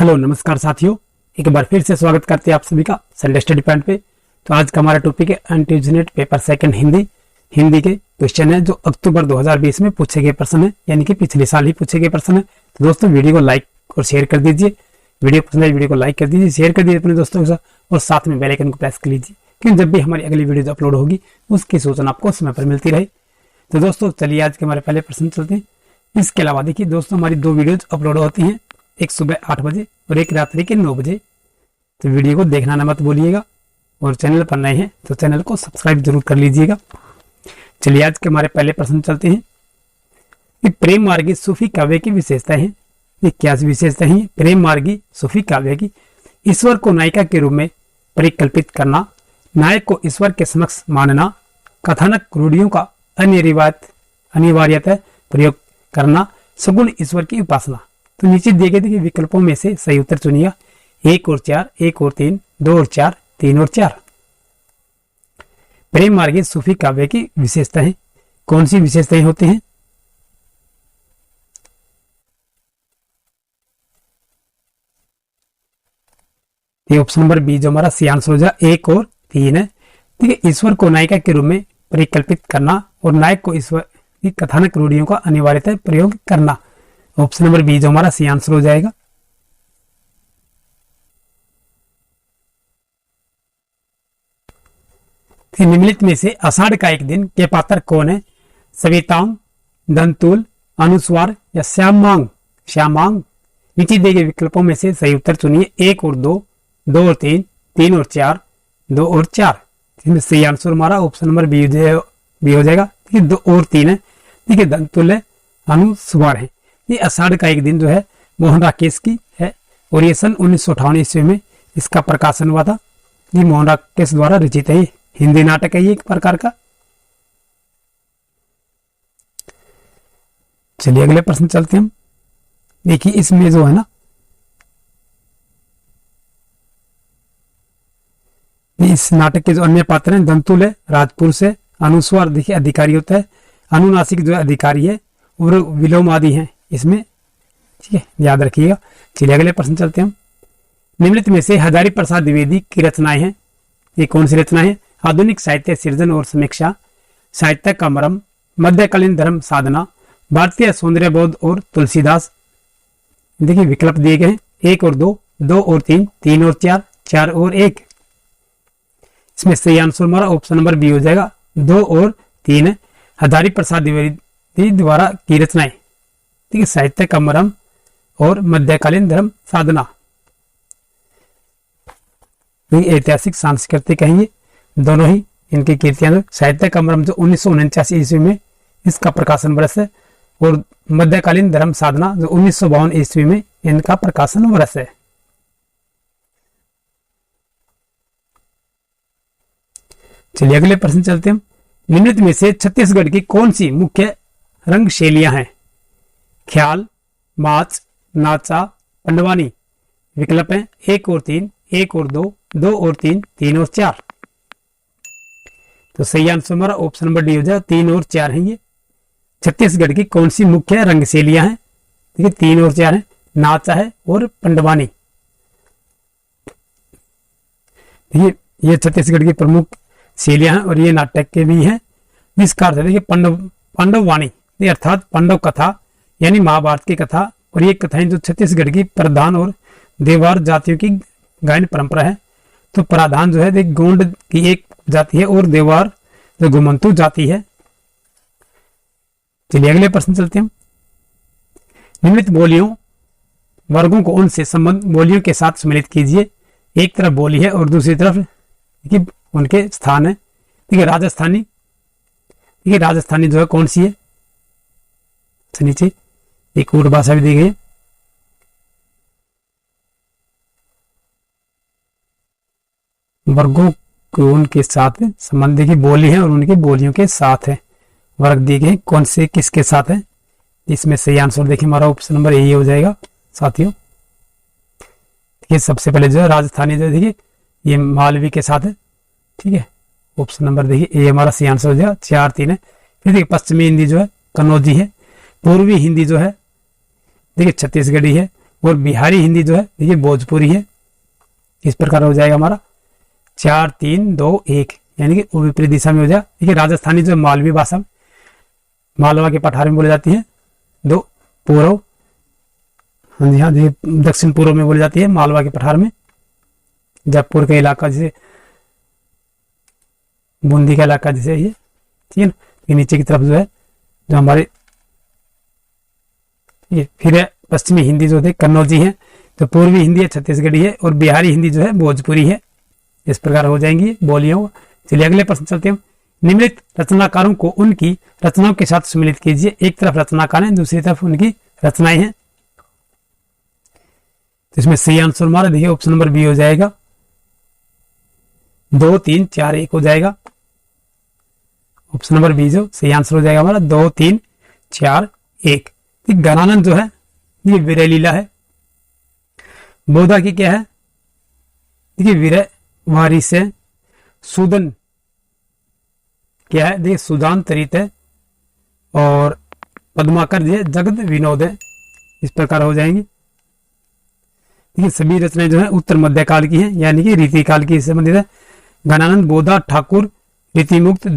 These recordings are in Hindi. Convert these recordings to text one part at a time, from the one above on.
हेलो नमस्कार साथियों, एक बार फिर से स्वागत करते हैं आप सभी का संडे स्टडी पॉइंट पे। तो आज का हमारा टॉपिक है एंटीजनेट पेपर सेकंड हिंदी के क्वेश्चन है जो अक्टूबर 2020 में पूछे गए प्रश्न है, यानी कि पिछले साल ही पूछे गए प्रश्न है। तो दोस्तों वीडियो को लाइक और शेयर कर दीजिए, वीडियो पसंद है वीडियो को लाइक कर दीजिए, शेयर कर दीजिए अपने दोस्तों के साथ और साथ में बेल आइकन को प्रेस कर लीजिए क्योंकि जब भी हमारी अगली वीडियो अपलोड होगी उसकी सूचना आपको समय पर मिलती रहे। तो दोस्तों चलिए आज के हमारे पहले प्रश्न चलते हैं। इसके अलावा देखिए दोस्तों, हमारी दो वीडियोज अपलोड होती हैं, एक सुबह 8 बजे और एक रात्रि के 9 बजे। तो वीडियो को देखना ना मत बोलिएगा और चैनल पर नए हैं तो चैनल को सब्सक्राइब जरूर कर लीजिएगा। चलिए आज के हमारे पहले प्रश्न चलते हैं कि प्रेम मार्गी सूफी काव्य की विशेषता है। ये क्या विशेषता है? प्रेम मार्गी सूफी काव्य की ईश्वर को नायिका के रूप में परिकल्पित करना, नायक को ईश्वर के समक्ष मानना, कथानक रूढ़ियों का अनिवार्यतः प्रयोग करना, सगुण ईश्वर की उपासना। तो नीचे दिए गए देखिए विकल्पों में से सही उत्तर चुनिए। 1 और 4, 1 और 3, 2 और 4, 3 और 4। प्रेम मार्गी सूफी काव्य की विशेषताएं कौन सी विशेषताएं होती हैं? ये ऑप्शन नंबर बी जो हमारा सी आंसर हो जाए 1 और 3 है। ठीक है, ईश्वर को नायिका के रूप में परिकल्पित करना और नायक को ईश्वर की कथानक रूढ़ियों का अनिवार्यतः प्रयोग करना। ऑप्शन नंबर बी जो हमारा सी आंसर हो जाएगा। निम्नलिखित में से आषाढ़ का एक दिन के पात्र कौन है? सवितांग, दंतुल, अनुस्वार या श्यामांग। नीचे दिए गए विकल्पों में से सही उत्तर चुनिए। 1 और 2, 2 और 3, 3 और 4, 2 और 4। इसमें सही आंसर हमारा ऑप्शन नंबर बी हो जाएगा। ठीक है, 2 और 3 है। ठीक है, दंतुल है, अनुस्वार है। ये आषाढ़ का एक दिन जो है मोहन राकेश की है और ये सन 1958 ईस्वी में इसका प्रकाशन हुआ था। ये मोहन राकेश द्वारा रचित है, हिंदी नाटक है ये एक प्रकार का। चलिए अगले प्रश्न चलते हैं हम। देखिए इसमें जो है ना, इस नाटक के जो अन्य पात्र हैं, दंतुल है राजपुरुष है, अनुस्वार देखिए अधिकारी होता है, अनुनासिक जो अधिकारी है और विलोम आदि है इसमें। ठीक है, याद रखिएगा। चलिए अगले प्रश्न चलते हैं हम। निम्नलिखित में से हजारी प्रसाद द्विवेदी की रचनाएं हैं, ये कौन सी रचना है? आधुनिक साहित्य सृजन और समीक्षा, साहित्य का मरम, मध्यकालीन धर्म साधना, भारतीय सौंदर्यबोध और तुलसीदास। देखिए विकल्प दिए गए हैं 1 और 2, 2 और 3, 3 और 4, 4 और 1। इसमें सही आंसर हमारा ऑप्शन नंबर बी हो जाएगा। 2 और 3 है, हजारी प्रसाद द्विवेदी द्वारा की रचनाएं। ठीक है, साहित्य का मरम और मध्यकालीन धर्म साधना। ऐतिहासिक सांस्कृतिक कहेंगे दोनों ही इनकी कृतियां। साहित्य का मरम जो 1949 ईस्वी में इसका प्रकाशन वर्ष है और मध्यकालीन धर्म साधना जो 1952 ईस्वी में इनका प्रकाशन वर्ष है। चलिए अगले प्रश्न चलते हैं। निम्नलिखित में से छत्तीसगढ़ की कौन सी मुख्य रंग शैलियां हैं? ख्याल, माच, नाचा, पंडवानी। विकल्प हैं 1 और 3, 1 और 2, 2 और 3, 3 और 4। तो सही आंसर हमारा ऑप्शन नंबर डी हो जाए, 3 और 4 है। ये छत्तीसगढ़ की कौन सी मुख्य रंग शैलियां हैं? ठीक है, 3 और 4 है, नाचा है और पंडवानी। ये छत्तीसगढ़ की प्रमुख शैलियां हैं और ये नाटक के भी हैं। जिसका अर्थ है देखिए पांडववाणी अर्थात पांडव कथा यानी महाभारत की कथा। और ये कथाएं जो छत्तीसगढ़ की प्रधान और देवार जातियों की गायन परंपरा है। तो प्रधान जो है देख गोंड की एक जाति है और देवार जो घुमंतु जाति है। चलिए अगले प्रश्न चलते हैं। निम्नलिखित बोलियों वर्गों को उनसे संबंध बोलियों के साथ सम्मिलित कीजिए। एक तरफ बोली है और दूसरी तरफ उनके स्थान है। ठीक है, राजस्थानी। ठीक है, राजस्थानी जो है कौन सी है? नीचे एक और भाषा भी दी गई है। वर्गों को उनके साथ संबंध देखिए बोली है और उनकी बोलियों के साथ है। वर्ग दिए गए कौन से किसके साथ है? इसमें सही आंसर देखिए हमारा ऑप्शन नंबर ए हो जाएगा साथियों। देखिए सबसे पहले जो है राजस्थानी जो देखिए ये मालवी के साथ है। ठीक है, ऑप्शन नंबर देखिए ए हमारा सही आंसर हो जाएगा। 4, 3 है। फिर देखिए पश्चिमी हिंदी जो है कन्नौजी है। पूर्वी हिंदी जो है देखिए छत्तीसगढ़ी है और बिहारी हिंदी जो है देखिए भोजपुरी है। इस प्रकार हो जाएगा हमारा 4 3 2 1, यानी कि विपरीत दिशा में हो जाएगा। देखिए राजस्थानी जो मालवी भाषा मालवा के पठार में बोली जाती है, दो पूर्व, हाँ जी हाँ, दक्षिण पूर्व में बोली जाती है मालवा के पठार में। जयपुर का इलाका जैसे बूंदी का इलाका जैसे ये, ठीक है ना। ये नीचे की तरफ जो है जो हमारे ये फिर है पश्चिमी हिंदी जो है कन्नौजी है, तो पूर्वी हिंदी है छत्तीसगढ़ी है, और बिहारी हिंदी जो है भोजपुरी है। इस प्रकार हो जाएंगी बोलियों। चलिए अगले प्रश्न चलते हैं। निम्नलिखित रचनाकारों को उनकी रचनाओं के साथ सम्मिलित कीजिए। एक तरफ रचनाकार है, दूसरी तरफ उनकी रचनाएं हैं। तो इसमें सही आंसर हमारा देखिए ऑप्शन नंबर बी हो जाएगा, 2 3 4 1 हो जाएगा। ऑप्शन नंबर बी जो सही आंसर हो जाएगा हमारा 2 3 4 1। गणानंद जो है ये विरय लीला है। बोधा की क्या है, देखिए विरय वारिस है। सुदन क्या है, देखिए सुदांतरित है। और पद्माकर जो है जगत विनोद है। इस प्रकार हो जाएंगे। देखिए सभी रचनाएं जो है उत्तर मध्यकाल की हैं, यानी कि रीति काल की संबंधित है। गणानंद बोधा ठाकुर रीतिमुक्त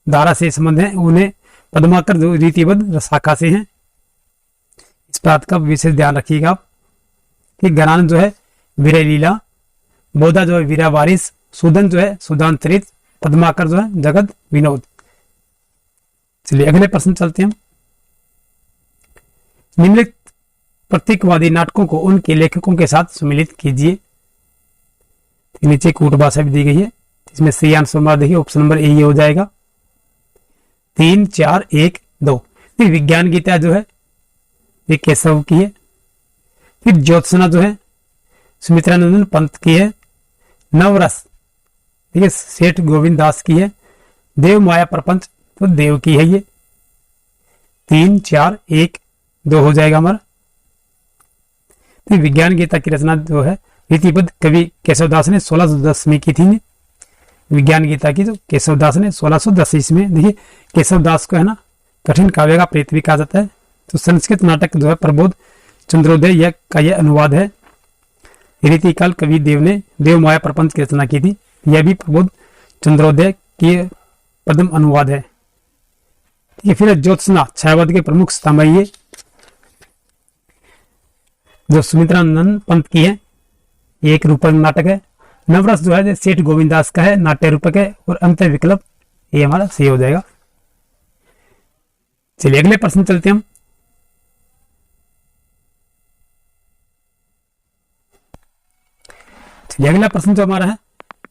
धारा से संबंध है, उन्हें पद्माकर जो रीतिबद्ध शाखा से हैं। इस बात का विशेष ध्यान रखिएगा आप कि गणानंद जो है विरय लीला, बोधा जो है वीरा वारिस, सुदन जो है सुदांतरित, पद्माकर जो है जगत विनोद। चलिए अगले प्रश्न चलते हैं। निम्नलिखित प्रतीकवादी नाटकों को उनके लेखकों के साथ सम्मिलित कीजिए। नीचे कूट भाषा भी दी गई है। इसमें सही आंसर हमारा देखिए ऑप्शन नंबर ए हो जाएगा, 3 4 1 2। विज्ञान गीता जो है ये केशव की है। फिर ज्योत्सना जो है सुमित्रानंदन पंत की है। नवरस ठीक है सेठ गोविंद दास की है। देव माया प्रपंच तो देव की है ये। 3 4 1 2 हो जाएगा हमारा। तो विज्ञान गीता की रचना जो है रीतिबद्ध कवि केशवदास ने 1610 में की थी। विज्ञान गीता की जो केशवदास ने 1610 ईस्वी में, देखिए केशवदास को है ना कठिन काव्य का प्रेत भी कहा जाता है। तो संस्कृत नाटक जो है प्रबोध चंद्रोदय यह का यह अनुवाद है। रीतिकाल कवि देव ने देव माया प्रपंच की रचना की थी। यह भी प्रबोध चंद्रोदय के पद्म अनुवाद है। ठीक है। फिर ज्योत्सना छायावाद के प्रमुख सामयी जो सुमित्रानंदन पंत की है, ये एक रूपक नाटक है। नवरस जो है सेठ गोविंदास का है, नाट्य रूपक है। और अंत विकल्प ये हमारा सही हो जाएगा। चलिए अगले प्रश्न चलते हैं हम। चलिए अगला प्रश्न जो हमारा है,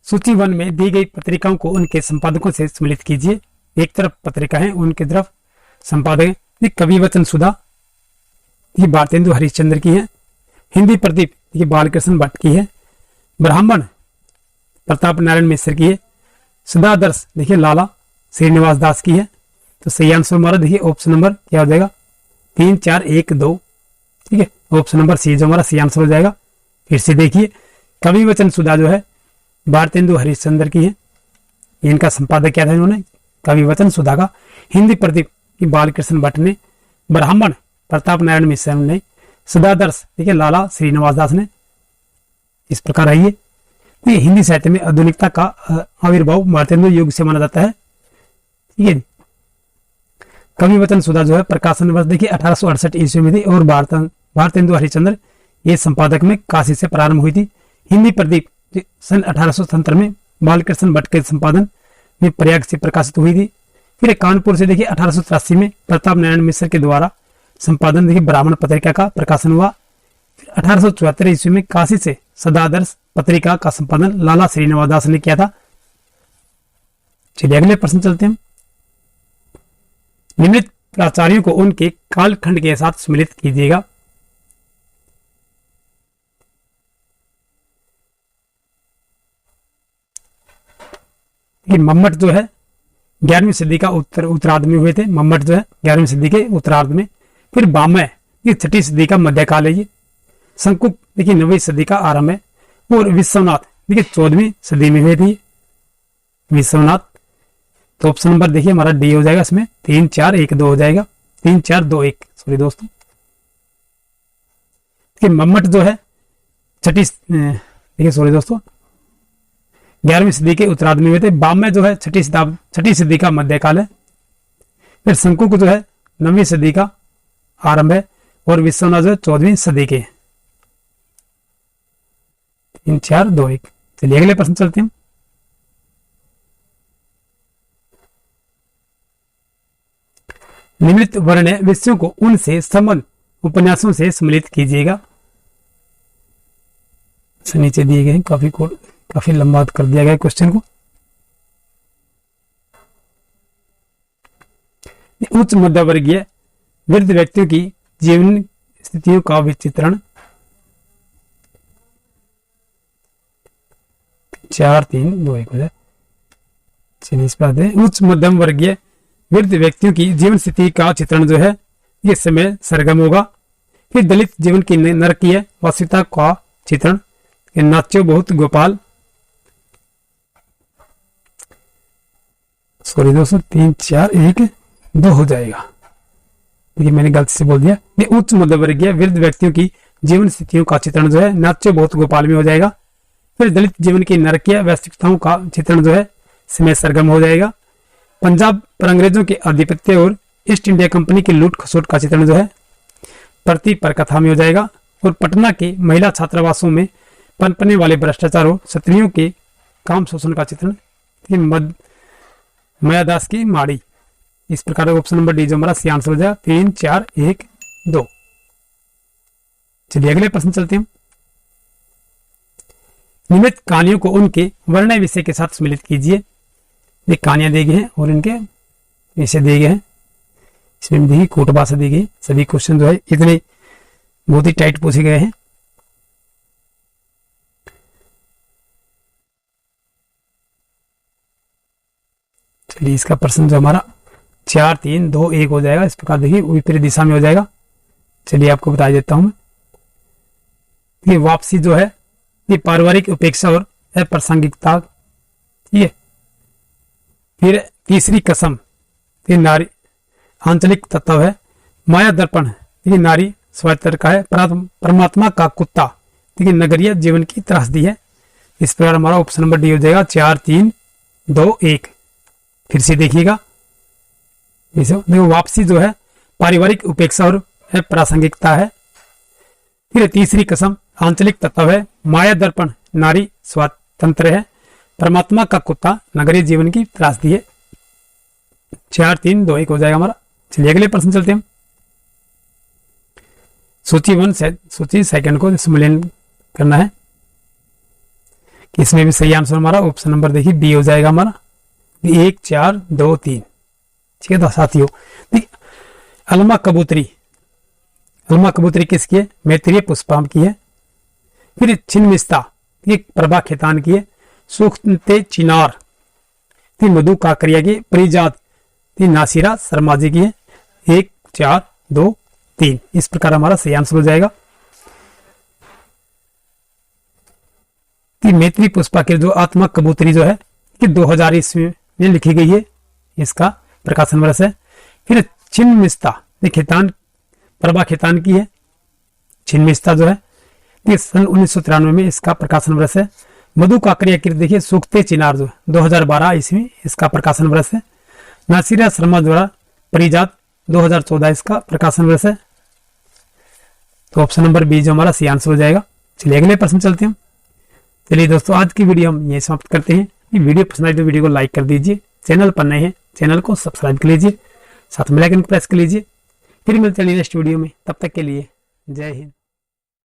सूची 1 में दी गई पत्रिकाओं को उनके संपादकों से सम्मिलित कीजिए। एक तरफ पत्रिका है, उनकी तरफ संपादक है। कवि वचन सुधा ये भारतेंदु हरिश्चंद्र की है। हिंदी प्रदीप ये बालकृष्ण भट्ट की है। ब्राह्मण प्रताप नारायण मिश्र की है। सदादर्श देखिए लाला श्रीनिवास दास की है। तो सही आंसर हमारा देखिए ऑप्शन नंबर क्या हो जाएगा, 3 4 1 2। ठीक है, ऑप्शन नंबर सी जो हमारा सही आंसर हो जाएगा। फिर से देखिए कवि वचन सुधा जो है भारतेंदु हरिश्चंद्र की है। इनका संपादक क्या था इन्होंने, कवि वचन सुधा का। हिंदी प्रदीप की बालकृष्ण भट्ट ने। ब्राह्मण प्रताप नारायण मिश्र ने। सदादर्श देखिए लाला श्रीनिवास दास ने। इस प्रकार है ये हिंदी साहित्य में आधुनिकता का आविर्भाव भारतेंदु युग से माना जाता है। ठीक है। कवि वचन सुधा जो है प्रकाशन वर्ष देखिए 1868 ईस्वी में थी। और भारतेंदु हरिश्चंद्र ये संपादक में काशी से प्रारंभ हुई थी। हिंदी प्रदीप सन 1877 में बालकृष्ण भट्ट के संपादन में प्रयाग से प्रकाशित हुई थी। फिर कानपुर से देखिए 1883 में प्रताप नारायण मिश्र के द्वारा संपादन देखिए ब्राह्मण पत्रिका का प्रकाशन हुआ। फिर 1874 ईस्वी में काशी से सदादर्श पत्रिका का संपादन लाला श्रीनिवास दास ने किया था। चलिए अगले प्रश्न चलते हैं। निम्नलिखित प्राचार्यों को उनके कालखंड के साथ सम्मिलित कीजिएगा। मम्मट जो है 11वीं सदी का उत्तरार्ध में हुए थे। मम्मट जो है 11वीं सदी के उत्तरार्ध में। फिर बामय ये 6वीं सदी का मध्यकाल है। ये शंकुक देखिए 9वीं सदी का आरंभ है। और विश्वनाथ देखिए 14वीं सदी में हुए थे विश्वनाथ। तो ऑप्शन नंबर देखिए हमारा डी हो जाएगा। इसमें 3 4 1 2 हो जाएगा। 3 4 2 1 सॉरी दोस्तों। कि मम्मट जो है देखिए सॉरी दोस्तों 11वीं सदी के उत्तरार्ध में हुए थे। बामे जो है छठी सदी का मध्यकाल है। फिर शंकुक जो है 9वीं सदी का आरंभ है और विश्वनाथ जो है 14वीं सदी के। 3 4 2 1। चलिए अगले प्रश्न चलते हैं। निम्नलिखित वर्ण्य विषयों को उनसे संबंध उपन्यासों से सम्मिलित कीजिएगा। नीचे दिए गए काफी लंबा कर दिया गया क्वेश्चन को। उच्च मध्यवर्गीय वृद्ध व्यक्तियों की जीवन स्थितियों का विचित्रण। 4 3 2 1 हो जाए। चलिए इस पर आते हैं। उच्च मध्यम वर्गीय वृद्ध व्यक्तियों की जीवन स्थिति का चित्रण जो है ये समय सरगम होगा। फिर दलित जीवन की नरकीय वास्तविकता का चित्रण। नाच्यो बहुत गोपाल। सॉरी दोस्तों 3 4 1 2 हो जाएगा। देखिए मैंने गलती से बोल दिया। ये उच्च मध्यवर्गीय वृद्ध व्यक्तियों की जीवन स्थितियों का चित्रण जो है नाच्यो बहुत गोपाल में हो जाएगा। फिर दलित जीवन की नरकीय वास्तविकताओं का चित्रण जो है समय सरगम हो जाएगा। पंजाब पर अंग्रेजों के आधिपत्य और ईस्ट इंडिया कंपनी की लूट खसोट का चित्रण जो है प्रति परकथा में हो जाएगा। और पटना के महिला छात्रावासों में पनपने वाले भ्रष्टाचार और स्त्रियों के काम शोषण का चित्रण मायादास की माड़ी। इस प्रकार ऑप्शन नंबर डी जो हमारा सी आंसर हो जाएगा। 3 4 1 2। चलिए अगले प्रश्न चलते हैं। निम्नलिखित कहानियों को उनके वर्णय विषय के साथ सम्मिलित कीजिए। ये कहानियां दी गई हैं और इनके विषय दिए गए हैं। इसमें देखिए कोटभाषा दी गई। सभी क्वेश्चन जो है इतने बहुत ही टाइट पूछे गए हैं। चलिए इसका प्रश्न जो हमारा 4 3 2 1 हो जाएगा। इस प्रकार देखिए विपरीत दिशा में हो जाएगा। चलिए आपको बता देता हूं मैं। ये वापसी जो है ये पारिवारिक उपेक्षा और अप्रासंगिकता। ठीक है। फिर तीसरी कसम ये नारी आंचलिक तत्व है। माया दर्पण ये नारी स्वायत्तर का है। परमात्मा का कुत्ता ठीक है नगरीय जीवन की त्रासदी है। इस प्रकार हमारा ऑप्शन नंबर डी हो जाएगा। 4 3 2 1। फिर से देखिएगा। देखो वापसी जो है पारिवारिक उपेक्षा और अप्रासंगिकता है। फिर तीसरी कसम आंचलिक तत्व है। माया दर्पण नारी स्वतंत्र है। परमात्मा का कुत्ता नगरीय जीवन की त्रासदी है। 4 3 2 1 हो जाएगा हमारा। चलिए अगले प्रश्न चलते हैं। सूची सेकंड को सम्मिलन करना है। इसमें भी सही आंसर हमारा ऑप्शन नंबर देखिए बी हो जाएगा हमारा। 1 4 2 3। ठीक है तो साथियों अलमा कबूतरी किसकी है? मैत्रेय पुष्पाम की है। फिर छिन्नमिस्ता ये प्रभा खेतान की है। सूखते चिनार मधु काकरिया की। परिजात नासिरा शर्मा जी की है। 1 4 2 3। इस प्रकार हमारा सही आंसर हो जाएगा। मैत्री पुष्पा की जो आत्मा कबूतरी जो है कि 2000 ईस्वी में लिखी गई है। इसका प्रकाशन वर्ष है। फिर छिन्नमिस्ता खेतान प्रभा खेतान की है। छिन्नमिस्ता जो है ये सन 1993 में इसका प्रकाशन वर्ष है। मधु काकरिया की देखिए सूखते चिनार जो 2012 ईस्वी इसका प्रकाशन वर्ष है। नासिरा शर्मा द्वारा परिजात 2014 इसका प्रकाशन वर्ष है। तो ऑप्शन नंबर बी जो हमारा सी आंसर हो जाएगा। चलिए अगले प्रश्न चलते हैं। चलिए दोस्तों आज की वीडियो हम यही समाप्त करते हैं। ये वीडियो पसंद आए तो वीडियो को लाइक कर दीजिए। चैनल पर नए हैं चैनल को सब्सक्राइब कर लीजिए। साथ में बेल आइकन प्रेस कर लीजिए। फिर मिलते हैं नेक्स्ट वीडियो में। तब तक के लिए जय हिंद।